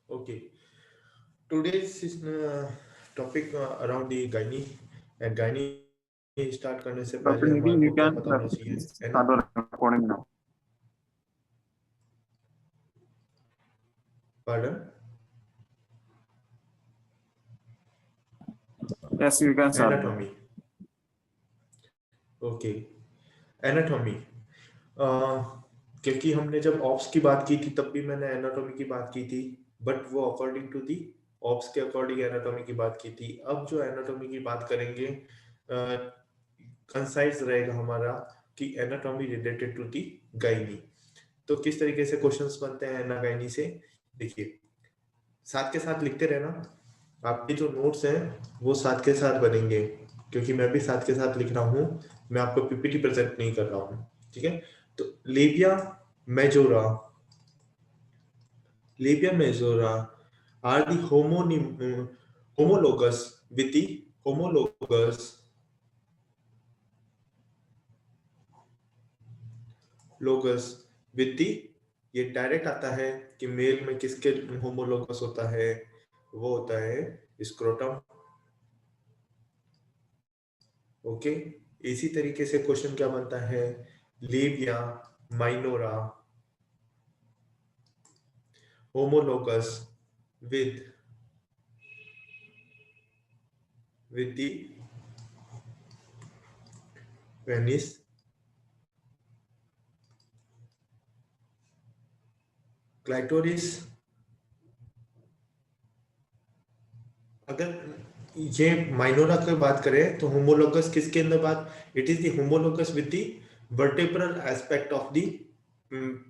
Okay, today's topic around the gynae and gynae start करने से पहले हमारे को क्या Dr. पता होना Nitin, you चाहिए? can anatomy, start the recording now. pardon, Yes, you can start. Anatomy. Okay, anatomy. क्योंकि हमने जब ऑप्स की बात की थी तब भी मैंने एनाटॉमी की बात की थी, बट वो अकॉर्डिंग टू दी ऑप्स के अकॉर्डिंग एनाटॉमी की बात की थी. अब जो एनाटॉमी की बात करेंगे, कंसाइज रहेगा हमारा कि anatomy related to the gynae. तो किस तरीके से क्वेश्चंस बनते हैं एना गाइनी से, देखिए, साथ के साथ लिखते रहना. आपके जो नोट्स हैं वो साथ के साथ बनेंगे, क्योंकि मैं भी साथ के साथ लिख रहा हूँ. मैं आपको पीपीटी प्रेजेंट नहीं कर रहा हूँ, ठीक है. तो labia majora, labia majora are the homologous with the homologous logous with the. ये डायरेक्ट आता है कि मेल में किसके होमोलोगस होता है, वो होता है स्क्रोटम. ओके, इसी तरीके से क्वेश्चन क्या बनता है, labia minora homologous with with the penis. Clitoris, अगर ये माइनोरा की बात करें तो होमोलोगस किसके अंदर बात, it is the homologous with the vertebral aspect of the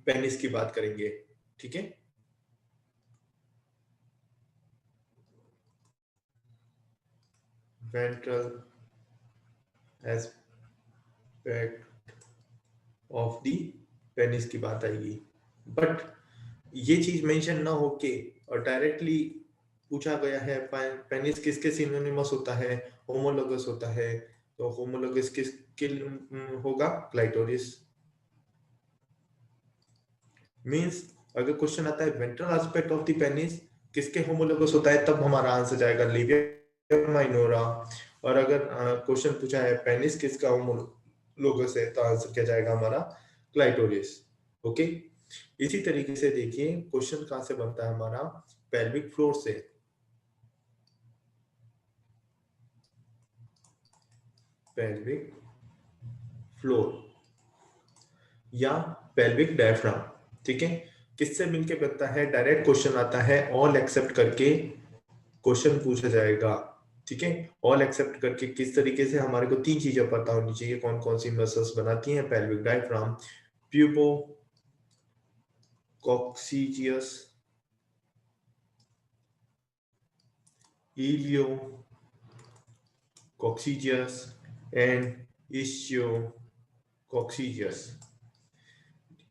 penis की बात करेंगे, ठीक है. Ventral aspect of the penis की बात आएगी. बट ये चीज मेंशन ना होके और डायरेक्टली पूछा गया है पेनिस किसके सिनोनिमस होता है, होमोलोगस होता है. तो होमोलोगस किसके होगा, क्लाइटोरिस. मींस अगर क्वेश्चन आता है ventral aspect of the penis किसके होमोलोगस होता है, तब हमारा आंसर जाएगा लिविया माइनोरा. और अगर क्वेश्चन पूछा है पेनिस किसका होमोलोगस है, तो आंसर क्या जाएगा हमारा, क्लाइटोरिस. ओके, इसी तरीके से देखिए क्वेश्चन कहां से बनता है हमारा, पेल्विक फ्लोर से. पेल्विक फ्लोर या पेल्विक डायफ्राम, ठीक है. किससे मिलके बनता है, डायरेक्ट क्वेश्चन आता है ऑल एक्सेप्ट करके क्वेश्चन पूछा जाएगा, ठीक है. ऑल एक्सेप्ट करके किस तरीके से, हमारे को तीन चीजें पता होनी चाहिए कौन कौन सी मसल्स बनाती हैं pelvic diaphragm. प्यूबो coccygeus, इलियो coccygeus and इशियो coccygeus.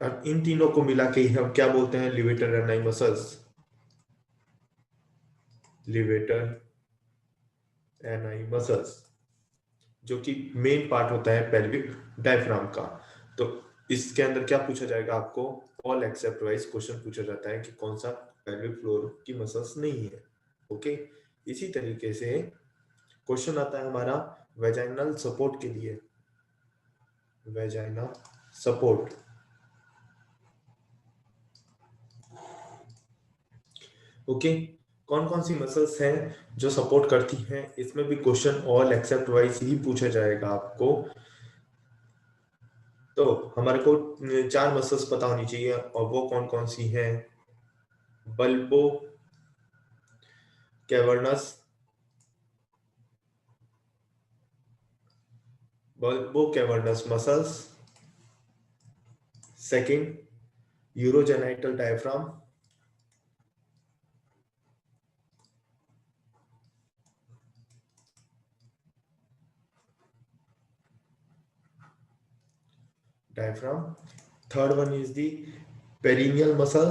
अब इन तीनों को मिला के ही हम क्या बोलते हैं, लिवेटर एनाई मसल्स. लिवेटर एनाई मसल्स जो कि मेन पार्ट होता है पेल्विक डायफ्राम का. तो इसके अंदर क्या पूछा जाएगा आपको, ऑल एक्सेप्ट वाइज क्वेश्चन पूछा जाता है कि कौन सा पेल्विक फ्लोर की मसल्स नहीं है. ओके, इसी तरीके से क्वेश्चन आता है हमारा वेजाइनल सपोर्ट के लिए. Vaginal support, okay. कौन कौन सी मसल्स हैं जो सपोर्ट करती हैं, इसमें भी क्वेश्चन ऑल एक्सेप्ट वाइज ही पूछा जाएगा आपको. तो हमारे को चार मसल्स पता होनी चाहिए, और वो कौन कौन सी हैं, bulbo cavernous, bulbo cavernous muscles. Second, urogenital diaphragm. Diaphragm. Third one is the perineal muscle.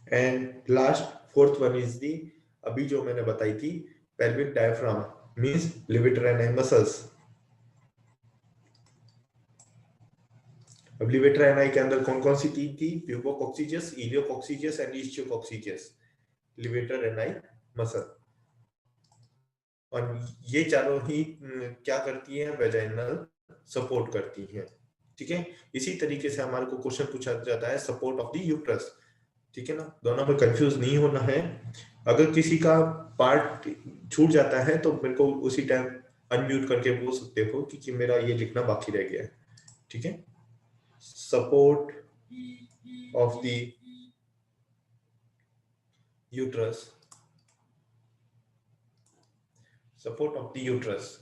And last fourth one is the, अभी जो मैंने बताई थी, pelvic diaphragm means levator and muscles. अब लिवेटर एनाई के अंदर कौन कौन सी तीन थी? Pubococcygeus, iliococcygeus and ischiococcygeus, levator ani muscle. और ये चारों ही क्या करती है? वेजाइनल सपोर्ट करती है। ठीक है, इसी तरीके से हमारे को क्वेश्चन पूछा जाता है सपोर्ट ऑफ द यूट्रस। ठीक है ना, दोनों में कंफ्यूज नहीं होना है। अगर किसी का पार्ट छूट जाता है तो मेरे को उसी टाइम अनम्यूट करके बोल सकते हो कि मेरा ये लिखना बाकी रह गया है। ठीक है, support of the uterus, support of the uterus.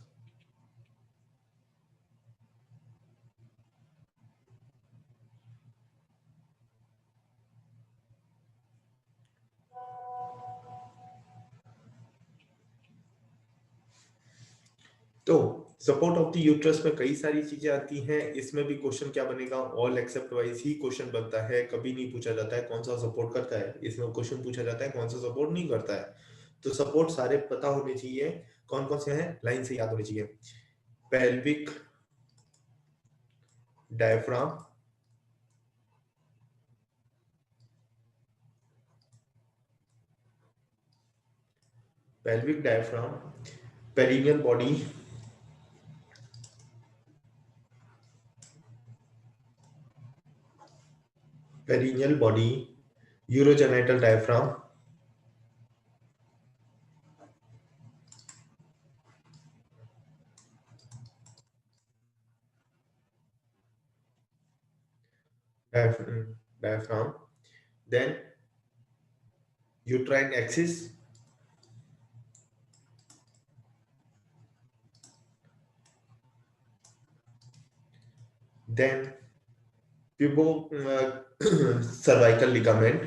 तो सपोर्ट ऑफ द यूट्रस में कई सारी चीजें आती हैं। इसमें भी क्वेश्चन क्या बनेगा? ऑल एक्सेप्ट वाइज ही क्वेश्चन बनता है। कभी नहीं पूछा जाता है कौन सा सपोर्ट करता है, इसमें क्वेश्चन पूछा जाता है कौन सा सपोर्ट नहीं करता है। तो सपोर्ट सारे पता होने चाहिए, कौन कौन से हैं, लाइन से याद होने चाहिए। Pelvic diaphragm, pelvic diaphragm, perineal body, perineal body, urogenital diaphragm, diaphragm, then uterine axis, then pubo cervical ligament,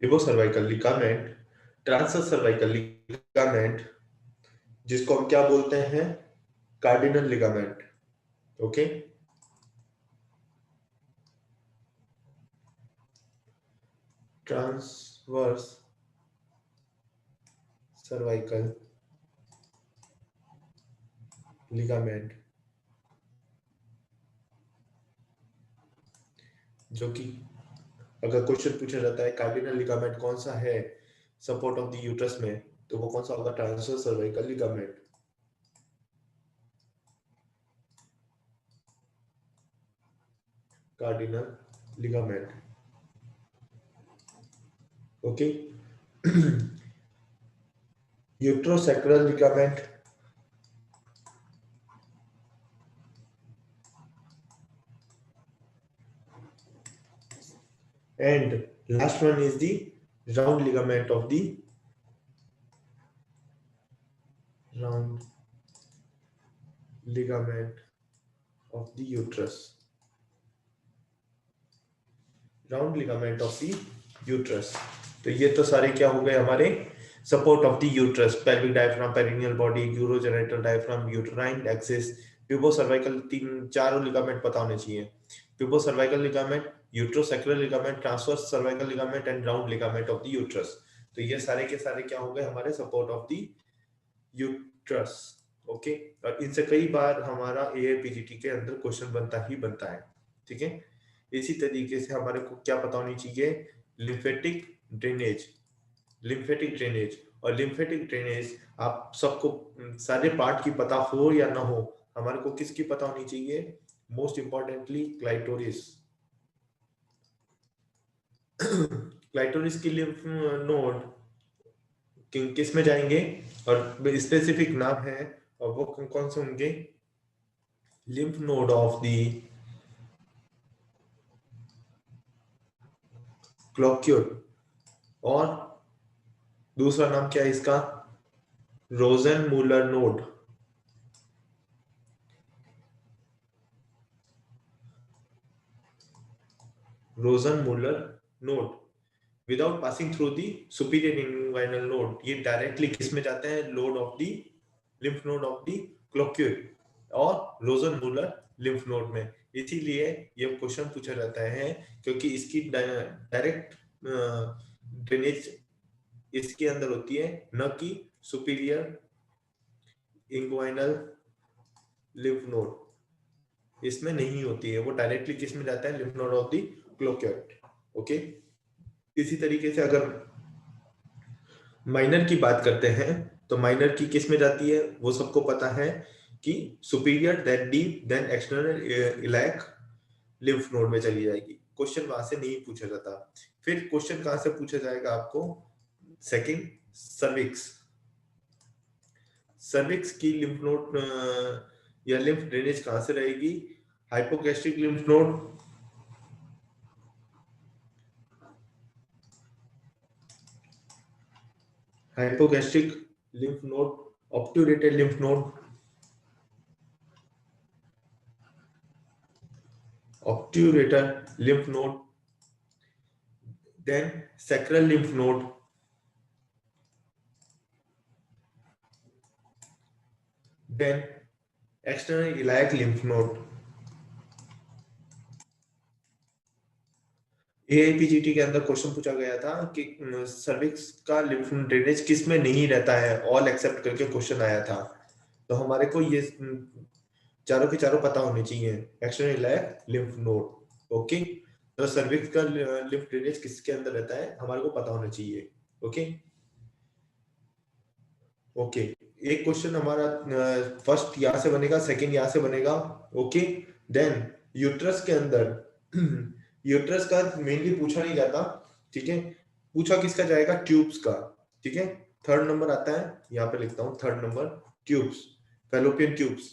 pubo cervical ligament, transverse cervical ligament, जिसको हम क्या बोलते हैं? Cardinal ligament. Okay, transverse cervical ligament, जो कि अगर क्वेश्चन पूछा जाता है कार्डिनल लिगामेंट कौन सा है सपोर्ट ऑफ द यूट्रस में, तो वो कौन सा होगा? Transverse cervical ligament. Cardinal ligament. Okay, uterosacral ligament, and last one is the round ligament of the round ligament of the uterus, round ligament of the uterus. तो ये तो सारे क्या हो गए हमारे? Support of the uterus, pelvic diaphragm, perineal body, urogenital diaphragm, uterine axis, pubo cervical, तीन चारों लिगामेंट पता होने चाहिए। Pubo cervical ligament, uterosacral ligament, transverse cervical ligament and round ligament of the uterus. तो ये सारे के सारे क्या हो गए हमारे? Support of the uterus. Okay, और इनसे कई बार हमारा एआईपीजीटी के अंदर क्वेश्चन बनता ही बनता है। ठीक है, इसी तरीके से हमारे को क्या पता होनी चाहिए? Lymphatic drainage, lymphatic drainage. और लिम्फेटिक ड्रेनेज आप सबको सारे पार्ट की पता हो या ना हो, हमारे को किसकी पता होनी चाहिए? Most importantly clitoris. क्लाइटोरिस की लिम्फ नोड किस में जाएंगे और स्पेसिफिक नाम है, और वो कौन से होंगे? Lymph node of the Cloquet, और दूसरा नाम क्या है इसका? Rosenmuller node. Rosenmuller node without passing through the superior inguinal node, ये डायरेक्टली किस में जाते हैं? Node of the lymph node of the Cloquet और रोजेनमूलर लिम्फ नोड में। इसीलिए ये क्वेश्चन पूछा जाता है क्योंकि इसकी डायरेक्ट ड्रेनेज इसके अंदर होती है, न कि सुपीरियर इंग्वाइनल लिम्फ नोड इसमें नहीं होती है, वो डायरेक्टली किस में जाता है, lymph node of the Cloquet. Okay, इसी तरीके से अगर माइनर की बात करते हैं तो माइनर की किस में जाती है, वो सबको पता है कि superior then deep then external iliac lymph node में चली जाएगी। क्वेश्चन वहां से नहीं पूछा जाता। फिर क्वेश्चन कहां से पूछा जाएगा आपको, सेकंड, सर्विक्स। सर्विक्स की लिम्फ नोड या लिम्फ ड्रेनेज कहां से रहेगी, hypogastric lymph node, hypogastric lymph node, obturated lymph node, obturator lymph node, then sacral lymph node, then external iliac lymph node। एआईपीजीटी के अंदर क्वेश्चन पूछा गया था कि सर्विक्स का लिम्फ ड्रेनेज किस में नहीं रहता है, ऑल एक्सेप्ट करके क्वेश्चन आया था। तो हमारे को ये चारों के चारों पता होने चाहिए, external iliac lymph node. Okay, तो सर्विक्स का लिम्फ ड्रेनेज किसके अंदर रहता है हमारे को पता होना चाहिए। ओके ओके, एक क्वेश्चन हमारा फर्स्ट यहाँ से बनेगा, सेकंड यहाँ से बनेगा। ओके, देन यूट्रस के अंदर यूट्रस का मेनली पूछा नहीं जाता, ठीक है, पूछा किसका जाएगा, ट्यूब्स का। ठीक है, थर्ड नंबर आता है, यहाँ पे लिखता हूँ third number, tubes, fallopian tubes.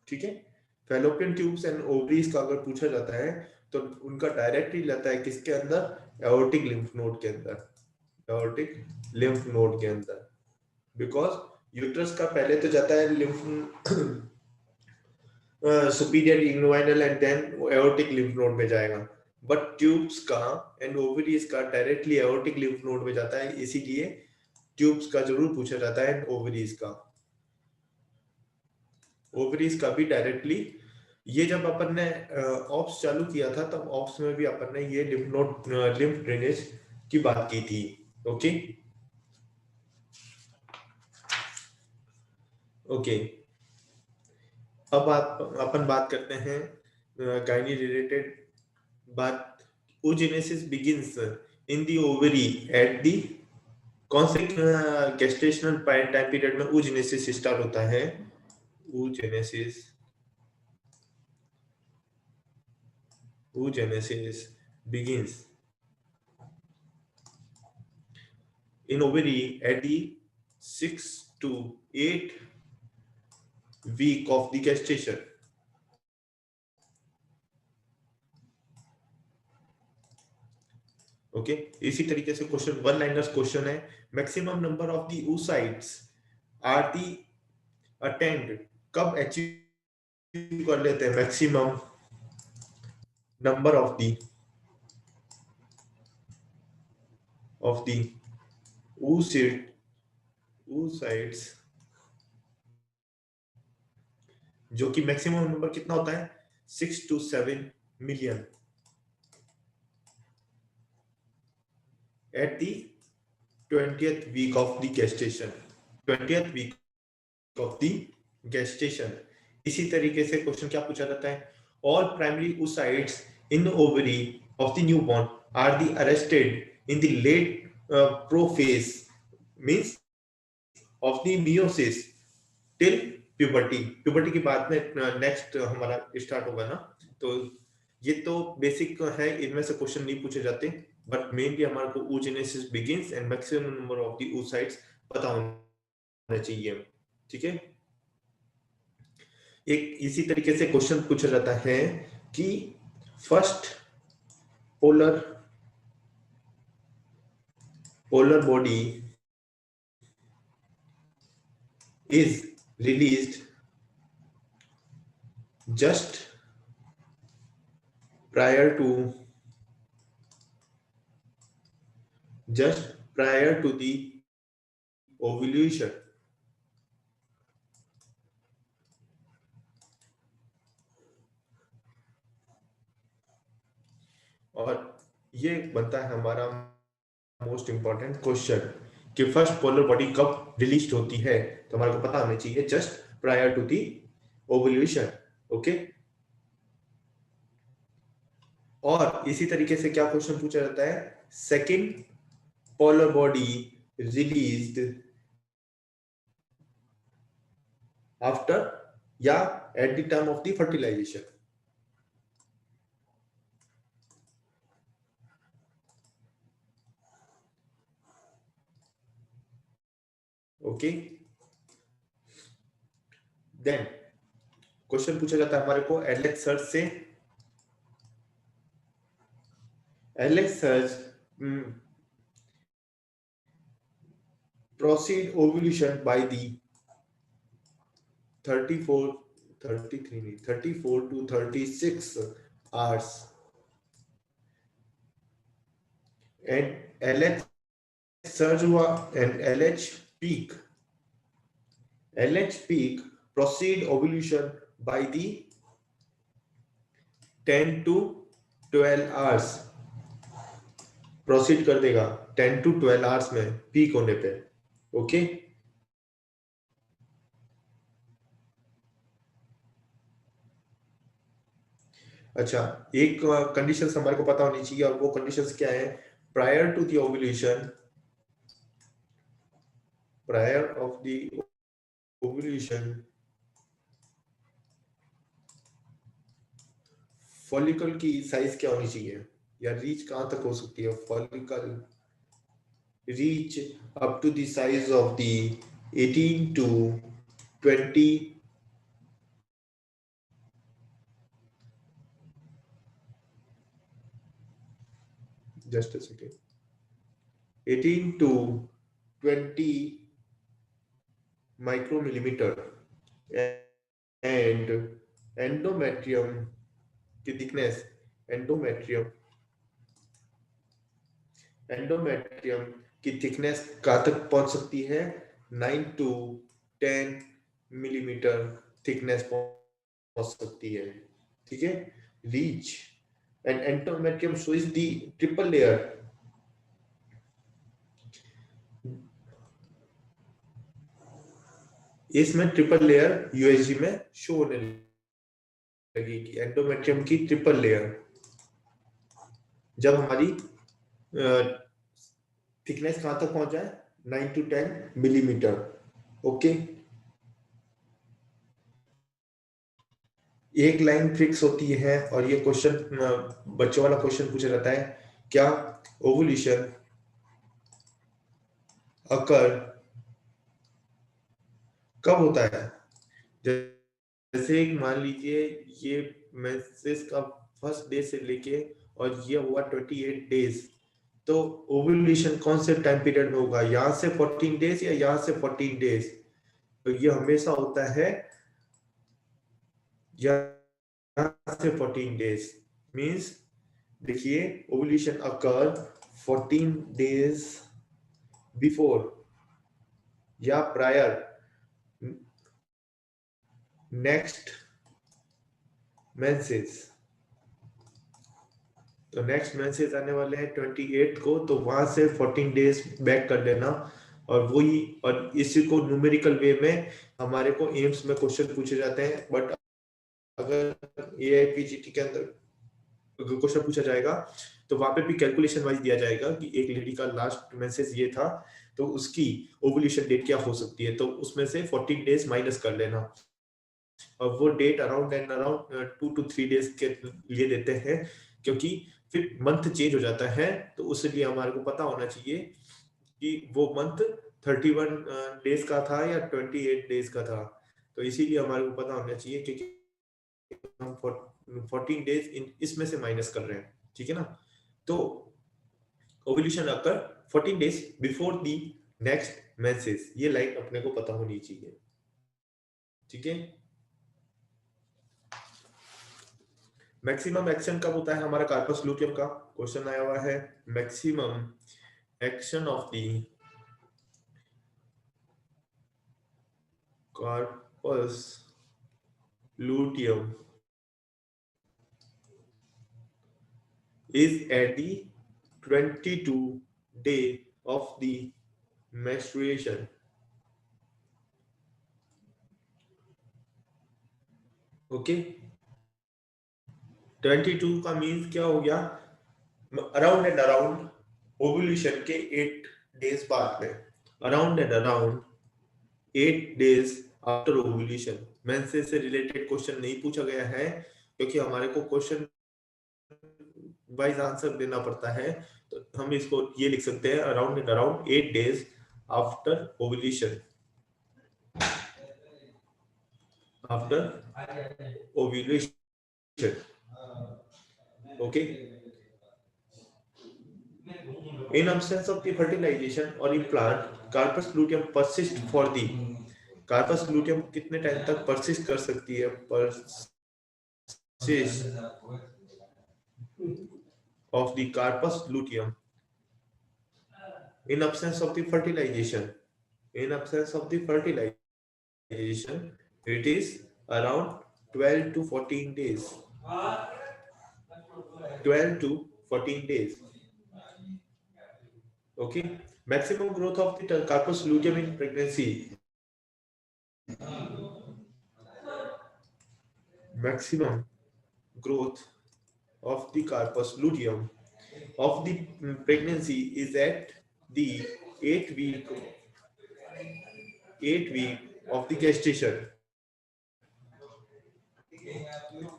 ठीक है, फैलोपियन ट्यूब्स एंड ओवरीज का अगर पूछा जाता है तो उनका डायरेक्टली रहता है किसके अंदर, एओर्टिक लिम्फ नोड के अंदर, एओर्टिक लिम्फ नोड के अंदर। बिकॉज यूट्रस का पहले तो जाता है lymph superior inguinal and then aortic lymph node में जाएगा, बट ट्यूब्स का एंड ओवरीज का डायरेक्टली एओर्टिक लिम्फ नोड में जाता है, इसीलिए ट्यूब्स का जरूर पूछा जाता है एंड ओवरीज का। ओवरीज का भी डायरेक्टली, ये जब अपन ने ऑप्स चालू किया था तब ऑप्स में भी अपन ने ये लिम्फ नोड लिम्फ ड्रेनेज की बात की थी। ओके ओके, अब आप अपन बात करते हैं गायनी रिलेटेड बात। oogenesis begins in the ovary at the कौन से गेस्टेशनल टाइम पीरियड में oogenesis स्टार्ट होता है, oogenesis oogenesis begins in ovary at the 6 to 8 week of the gestation। Okay, इसी तरीके से क्वेश्चन वन लाइनर्स क्वेश्चन है, maximum number of the oocytes are the attend, कब अचीव कर लेते हैं maximum number of the oocytes, जो कि मैक्सिमम नंबर कितना होता है, 6 to 7 million at the 20th week of the gestation, 20th week of the gestation। इसी तरीके से क्वेश्चन क्या पूछा जाता है, all primary oocytes in the ovary of the newborn are the arrested in the late prophase, means of the meiosis till puberty। puberty की बात में नेक्स्ट हमारा स्टार्ट होगा ना, तो ये तो बेसिक है, इनमें से क्वेश्चन नहीं पूछे जाते, बट मेनली हमारे को oogenesis begins and maximum number of the oocytes पता होना चाहिए। ठीक है, एक इसी तरीके से क्वेश्चन पूछा जाता है कि first polar body is released just prior to the ovulation। और ये बनता है हमारा मोस्ट इंपॉर्टेंट क्वेश्चन कि फर्स्ट पोलर बॉडी कब रिलीज होती है, तो हमारे को पता होना चाहिए just prior to the ovulation. Okay, और इसी तरीके से क्या क्वेश्चन पूछा जाता है, second polar body released after या at the time of the fertilisation. Okay, then question पूछा जाता है हमारे को एलेक्स सर्च से। L H surge proceed ovulation by the 34 33 नहीं 34 to 36 hours and LH surge हुआ and LH peak proceed ovulation by the 10 to 12 hours proceed कर देगा 10 to 12 hours में पीक होने पे। ओके, अच्छा, एक कंडीशंस हमारे को पता होनी चाहिए और वो कंडीशंस क्या है, prior to the ovulation, prior of the ovulation follicle की साइज क्या होनी चाहिए या रीच कहां तक हो सकती है, follicle reach up to the size of the 18 to 20 just a second 18 to 20 micromillimeter and endometrium की thickness, endometrium एंडोमेट्रियम की थिकनेस कहाँ तक पहुंच सकती है, 9 to 10 मिलीमीटर थिकनेस पहुंच सकती है। ठीक है, reach and endometrium show is the triple layer, इसमें ट्रिपल लेयर यूएसजी में शो होने लगेगी, एंडोमेट्रियम की ट्रिपल लेयर जब हमारी थिकनेस कहां तक पहुंच जाए, 9 to 10 मिलीमीटर। ओके, एक लाइन फिक्स होती है और ये क्वेश्चन बच्चों वाला क्वेश्चन पूछा जाता है, क्या ओवुलेशन अकर कब होता है, जैसे मान लीजिए ये मेंसेस का फर्स्ट डे से लेके और ये हुआ 28 डेज, तो ओवुलेशन कौन से टाइम पीरियड में होगा, यहां से 14 डेज या यहां से 14 डेज, तो ये हमेशा होता है यहाँ से 14 डेज, मींस देखिए ओवुलेशन अकर 14 डेज बिफोर या प्रायर नेक्स्ट मेंसेस, तो नेक्स्ट मेंसेस आने वाले हैं 28 को, तो वहां से 14 डेज बैक कर लेना और वही, और इसी को न्यूमेरिकल वे में हमारे को एम्स में क्वेश्चन पूछे जाते हैं, बट अगर एआईपीजीटी के अंदर क्वेश्चन पूछा जाएगा तो वहां पे भी कैलकुलेशन वाइज दिया जाएगा कि एक लेडी का लास्ट मेंसेस ये था तो उसकी ओवुलेशन डेट क्या हो सकती है, तो उसमें से 14 डेज माइनस कर लेना और वो date around and around 2 to 3 days के लिए देते हैं, क्योंकि फिर मंथ चेंज हो जाता है, तो उसलिए हमारे को पता होना चाहिए कि वो मंथ 31 डेज का था या 28 डेज का था, तो इसीलिए हमारे को पता होना चाहिए क्योंकि हम 14 डेज इसमें से माइनस कर रहे हैं। ठीक है ना, तो ovulation occur 14 days before the next menses, ये लाइन अपने को पता होनी चाहिए। ठीक है, मैक्सिमम एक्शन कब होता है हमारा कार्पस लूटियम का, क्वेश्चन आया हुआ है, maximum action of the corpus luteum is at the 22 day of the menstruation. Okay 22 का मीन्स क्या हो गया, अराउंड एंड अराउंड ओव्यूलेशन के 8 डेज बाद में, around and around 8 days after ovulation. Menses से रिलेटेड क्वेश्चन नहीं पूछा गया है क्योंकि हमारे को क्वेश्चन वाइज आंसर देना पड़ता है, तो हम इसको ये लिख सकते हैं around and around 8 days after ovulation, after ovulation. Okay in absence of the fertilization or implant, carpus luteum persist for the, corpus luteum कितने टाइम तक परसिस्ट कर सकती है, persist of the carpus luteum in absence of the fertilization, in absence of the fertilization it is around 12 to 14 days, 12 to 14 days. Okay, maximum growth of the carpus luteum in pregnancy, maximum growth of the carpus luteum of the pregnancy is at the 8 week of the gestation,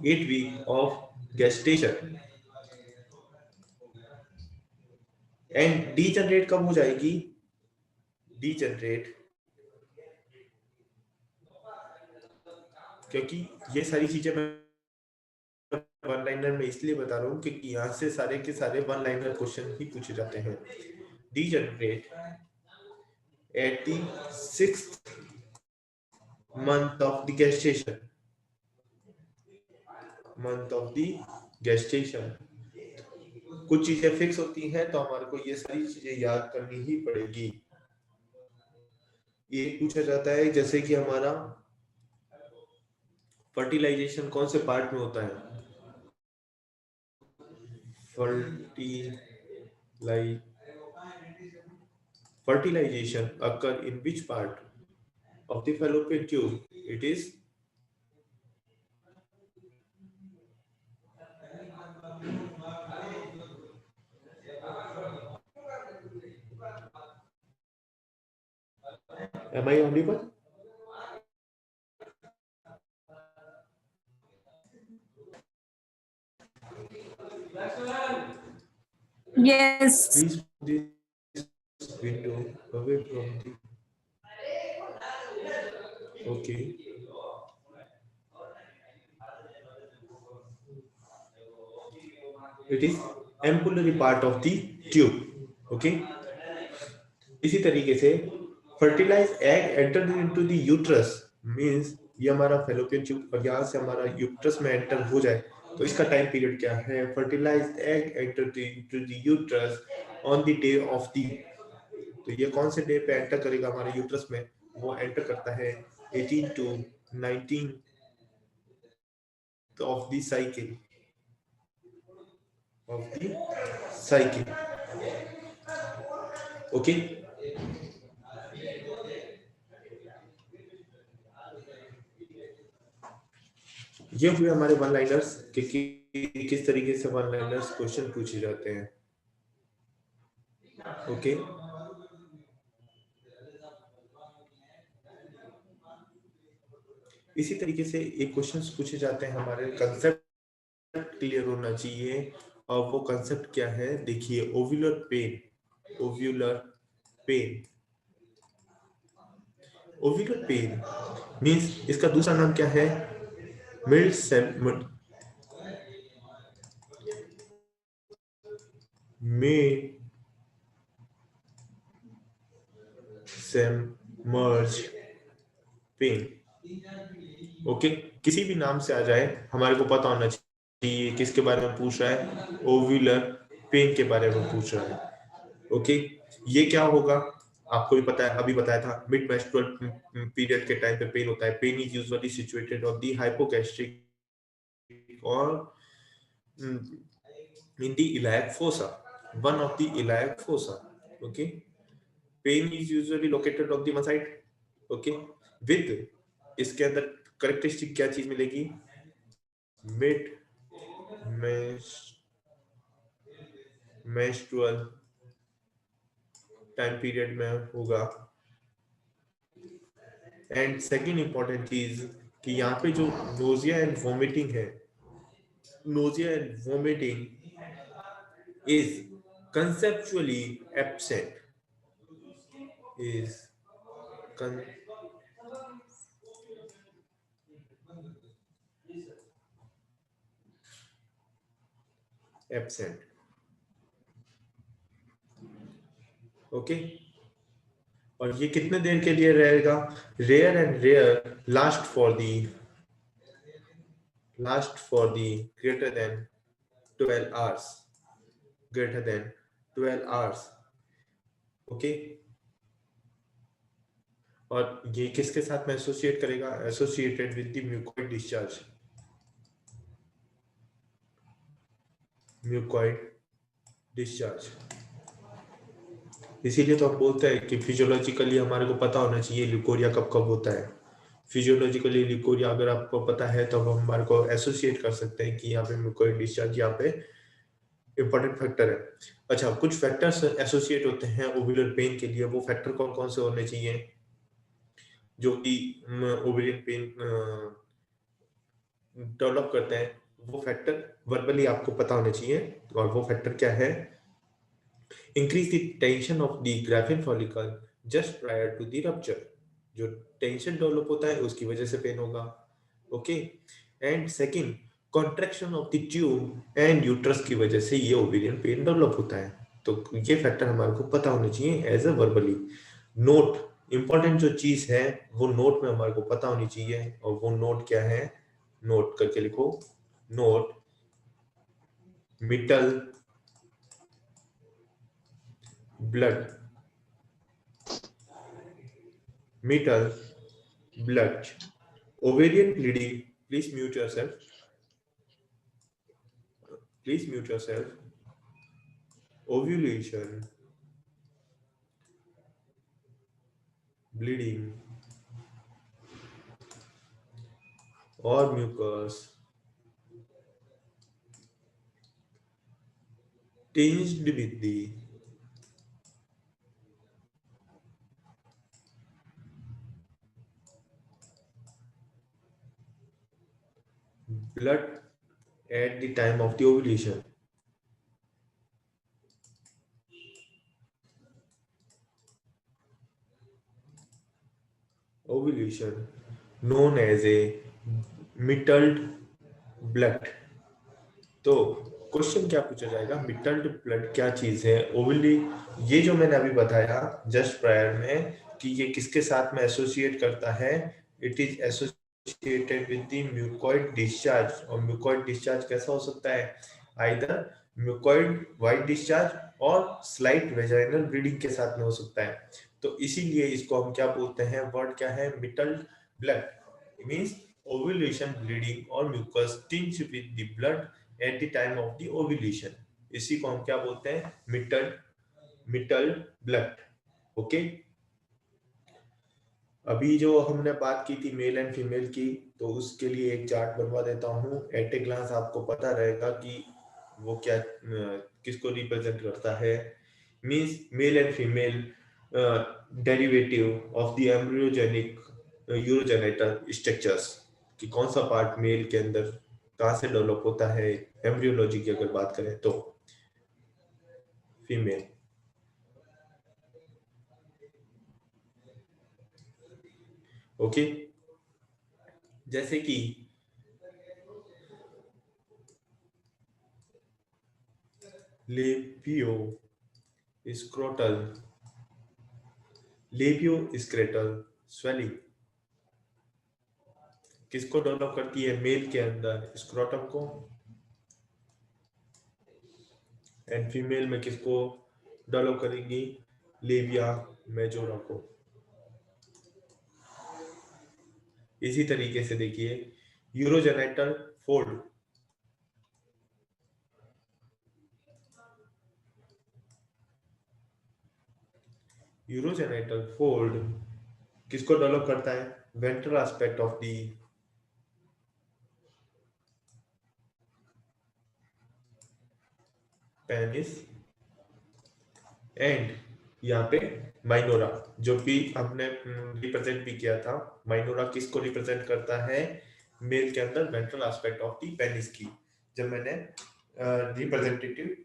8 week of gestation. And degenerate कब हो जाएगी, degenerate, क्योंकि ये सारी चीजें मैं one liner में इसलिए बता रहा हूँ क्योंकि यहाँ से सारे के सारे वन लाइनर क्वेश्चन ही पूछे जाते हैं। Degenerate at the 6th month of the gestation, month of the gestation। कुछ चीजें फिक्स होती हैं तो हमारे को ये सारी चीजें याद करनी ही पड़ेगी। ये पूछा जाता है जैसे कि हमारा फर्टिलाइजेशन कौन से पार्ट में होता है, fertilization occur in which part of the fallopian tube? It is am I audible? Yes. Please put this window away from the. Okay. It is ampullary part of the tube. Okay. इसी तरीके से fertilized egg entered into the uterus means ये हमारा fallopian tube और यहाँ से हमारा uterus में एंटर हो जाए तो इसका टाइम पीरियड क्या है, fertilized egg entered into the uterus on the day of the, तो ये कौन से डे पे एंटर करेगा हमारे यूट्रस में, वो एंटर करता है 18 to 19 of the cycle, okay। ये हुए हमारे वन लाइनर्स कि किस तरीके से वन लाइनर्स क्वेश्चन पूछे जाते हैं, ओके। इसी तरीके से एक क्वेश्चंस पूछे जाते हैं, हमारे कंसेप्ट क्लियर होना चाहिए और वो कंसेप्ट क्या है, देखिए ovular pen, ovular pen, ovular pen means इसका दूसरा नाम क्या है, मिड सेमर्ज पेन, ओके। किसी भी नाम से आ जाए हमारे को पता होना चाहिए किसके बारे में पूछ रहा है, ओव्यूलर पेन के बारे में पूछ रहा है, ओके। ये क्या होगा आपको भी पता है, अभी बताया था, मिड मेंस्ट्रुअल पीरियड के टाइम पे पेन होता है। Pain is usually situated on the hypogastric और in the iliac fossa, one of the iliac fossa, okay, pain is usually located on the one side, okay, with इसके अंदर characteristic क्या चीज मिलेगी, मिड मेंस्ट्रुअल टाइम पीरियड में होगा। And second important चीज कि यहाँ पे जो नोजिया एंड वोमिटिंग है, nausea and vomiting is conceptually absent, is con absent, okay. और ये कितने देर के लिए रहेगा, rare and rare last for the greater than 12 hours, greater than 12 hours, okay. और ये किसके साथ में एसोसिएट करेगा, associated with the mucoid discharge, mucoid discharge. इसीलिए तो हम बोलते हैं कि फिजियोलॉजिकली हमारे को पता होना चाहिए ल्यूकोरिया कब कब होता है। फिजियोलॉजिकली ल्यूकोरिया अगर आपको पता है तो हम हमारे को एसोसिएट कर सकते हैं कि यहाँ पे म्यूकोइड डिस्चार्ज यहाँ पे इंपॉर्टेंट फैक्टर है। अच्छा, कुछ फैक्टर्स एसोसिएट होते हैं ओवुलर पेन के लिए, वो फैक्टर कौन कौन से होने चाहिए जो कि ओवुलर पेन डेवलप करते हैं, वो फैक्टर वर्बली आपको पता होने चाहिए। और वो फैक्टर क्या है, increase the tension of the graphene follicle just prior to the rupture, जो टेंशन डेवलप होता है उसकी वजह से पेन होगा, okay. And second, contraction of the tube and uterus की वजह से ये ओवेरियन पेन डेवलप होता है। तो ये फैक्टर हमारे को पता होने चाहिए as a verbally note. Important जो चीज है वो नोट में हमारे को पता होनी चाहिए, और वो नोट क्या है, नोट करके लिखो, नोट मिटल blood, metal blood, ovarian bleeding, please mute yourself, please mute yourself, ovulation, bleeding or mucus tinged with the blood at the time of the ovulation, ovulation known as a mittled blood। तो question क्या पूछा जाएगा, मिटल्ड blood क्या चीज है, ओवली, ये जो मैंने अभी बताया जस्ट प्रायर में कि ये किसके साथ में एसोसिएट करता है, it is associated with the mucoid discharge. और म्यूकोइड डिस्चार्ज कैसा हो सकता है, आइदर म्यूकोइड वाइट डिस्चार्ज और स्लाइट वेजाइनल ब्लीडिंग के साथ में हो सकता है। तो इसीलिए इसको हम क्या बोलते हैं, वर्ड क्या है, मिटल्ड blood means ovulation bleeding or mucus tinged with the blood at the time of the ovulation। इसी को हम क्या बोलते हैं, मिटल ब्लड, ओके। अभी जो हमने बात की थी मेल एंड फीमेल की, तो उसके लिए एक चार्ट बनवा देता हूँ, एट ए ग्लांस आपको पता रहेगा कि वो क्या किसको रिप्रेजेंट करता है। Means male and female derivative of the embryogenic urogenital structures, कि कौन सा पार्ट मेल के अंदर कहाँ से डेवलप होता है, एम्ब्रियोलॉजी की अगर बात करें तो फीमेल, ओके। जैसे कि लेबियो स्क्रेटल स्वेलिंग किसको डेवलप करती है, मेल के अंदर स्क्रोटम को, एंड फीमेल में किसको डेवलप करेंगी, लेबिया मेजोरा को। इसी तरीके से देखिए यूरोजेनिटल फोल्ड, यूरोजेनाइटल फोल्ड किसको डेवलप करता है? Ventral aspect of the penis and यहाँ पे माइनोरा, जो कि हमने रिप्रेजेंट भी किया था। माइनोरा किसको रिप्रेजेंट करता है? मेल के अंदर ventral aspect of the penis की, जब मैंने रिप्रेजेंटेटिव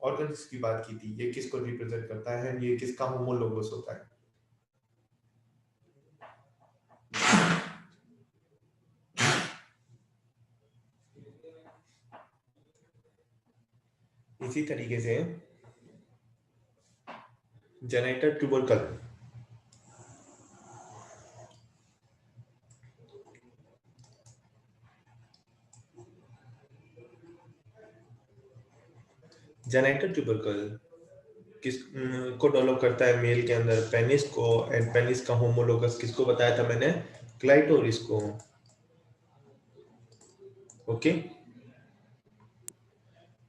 ऑर्गन्स की बात की थी। ये किसको रिप्रेजेंट करता है? ये किसका होमोलोगस होता है? इसी तरीके से जेनाइटल ट्यूबरकल जेनाइटल ट्यूबरकल किस को डेवलप करता है? मेल के अंदर पेनिस को, एंड पेनिस का होमोलोगस किसको बताया था मैंने? क्लाइटोरिस को। ओके,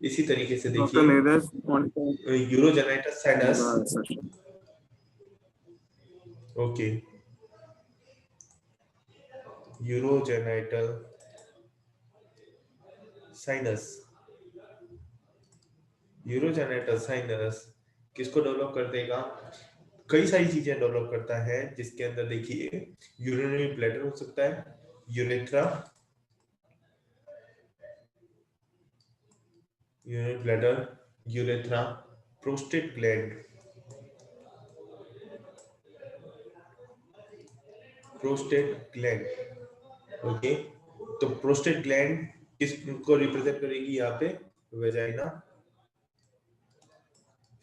इसी तरीके से Dr. देखिए Leathers, one point. Urogenital sinus. Session. Okay, urogenital sinus, urogenital sinus किसको डेवलप कर देगा? कई सारी चीजें डेवलप करता है, जिसके अंदर देखिए यूरिनरी ब्लैडर हो सकता है, urethra, urinary bladder, urethra, prostate gland, prostate gland. Okay, तो प्रोस्टेट ग्लैंड किसको रिप्रेजेंट करेगी? यहाँ पे वेजाइना,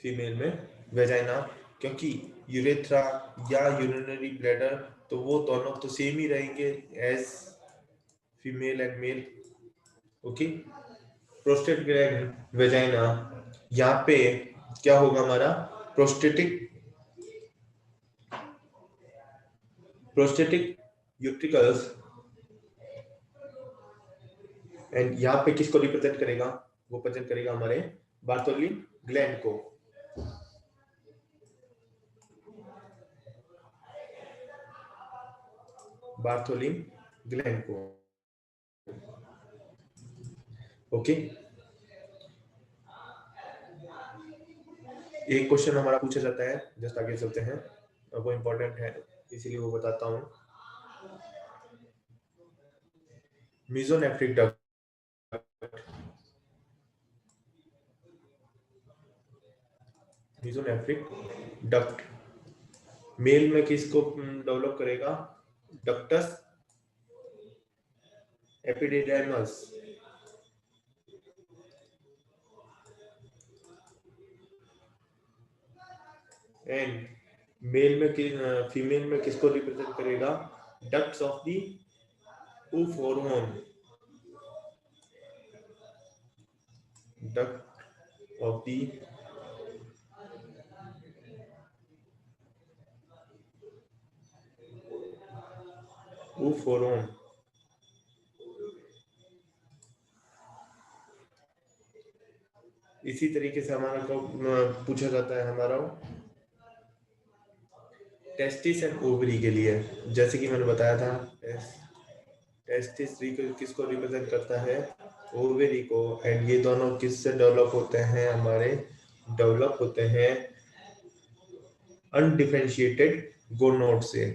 फीमेल में वेजाइना, क्योंकि यूरेथ्रा या यूरिनरी ब्लैडर तो वो दोनों तो सेम ही रहेंगे as female and male. Okay, prostate gland, vagina, यहाँ पे क्या होगा हमारा? प्रोस्टेटिक, प्रोस्टेटिक यूट्रिकल्स, एंड यहाँ पे किसको रिप्रेजेंट करेगा? वो प्रेजेंट करेगा हमारे बार्थोली ग्लैंड को। बार्थोली ग्लैंड को। ओके, एक क्वेश्चन हमारा पूछा जाता है, जस्ट आगे चलते हैं, वो इंपॉर्टेंट है इसीलिए वो बताता हूँ। Mesonephric duct, mesonephric duct male में किसको डेवलप करेगा? डक्टस एपिडिडाइमस, एंड मेल में फीमेल में किसको रिप्रेजेंट करेगा? Ducts of the oof hormone, duct of the oof hormone। इसी तरीके से हमारा को पूछा जाता है हमारा टेस्टिस एंड ओवरी के लिए, जैसे कि मैंने बताया था टेस्टिस किसको रिप्रेजेंट करता है? ओवरी को, एंड ये दोनों किससे डेवलप होते हैं? हमारे डेवलप होते हैं अनडिफरेंशिएटेड गोनोड से।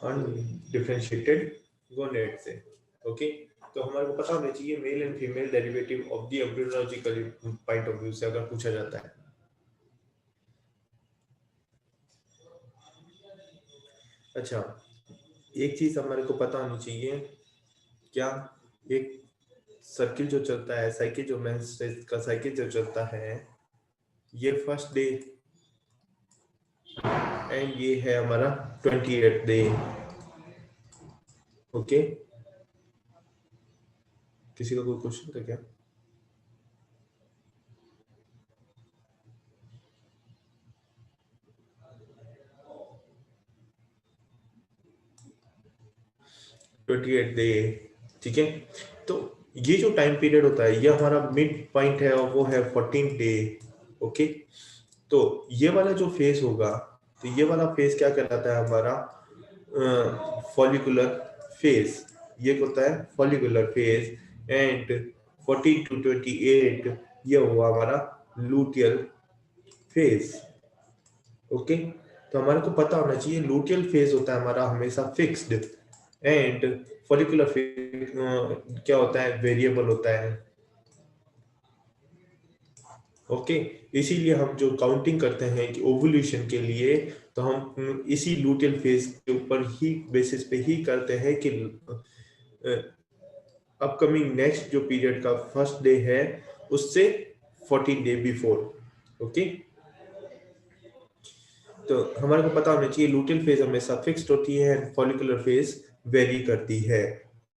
अनडिफरेंशिएटेड गोनेड से। ओके, तो हमारे को पता होना चाहिए male and female derivative of the embryological point of view से अगर पूछा जाता है। अच्छा, एक चीज हमारे को पता होनी चाहिए, क्या? एक सर्किल जो चलता है, साइकिल जो मेंस्ट्रुअल का साइकिल जो चलता है, ये फर्स्ट डे एंड ये है हमारा 28th डे। ओके, किसी का कोई क्वेश्चन था क्या? ट्वेंटी एट डे, ठीक है। तो ये जो टाइम पीरियड होता है ये हमारा मिड पॉइंट है और वो है 14 डे। ओके, तो ये वाला जो फेज होगा, तो ये वाला फेज क्या कहलाता है हमारा? Follicular phase. ये होता है फॉलिकुलर फेज। एंड 14 to 28 ये हुआ हमारा लूटियल फेज। ओके, तो हमारे को पता होना चाहिए लूटियल फेज होता है हमारा हमेशा फिक्स्ड, एंड फॉलिकुलर फेज क्या होता है? वेरिएबल होता है। ओके, इसीलिए हम जो काउंटिंग करते हैं कि ओवुलेशन के लिए, तो हम इसी लूटियल फेज के ऊपर ही बेसिस पे ही करते हैं कि अपकमिंग नेक्स्ट जो पीरियड का फर्स्ट डे है उससे 14 डे बिफोर। ओके, तो हमारे को पता होना चाहिए लूटियल फेज हमेशा फिक्स्ड होती है, फॉलिकुलर फेज वेरी करती है।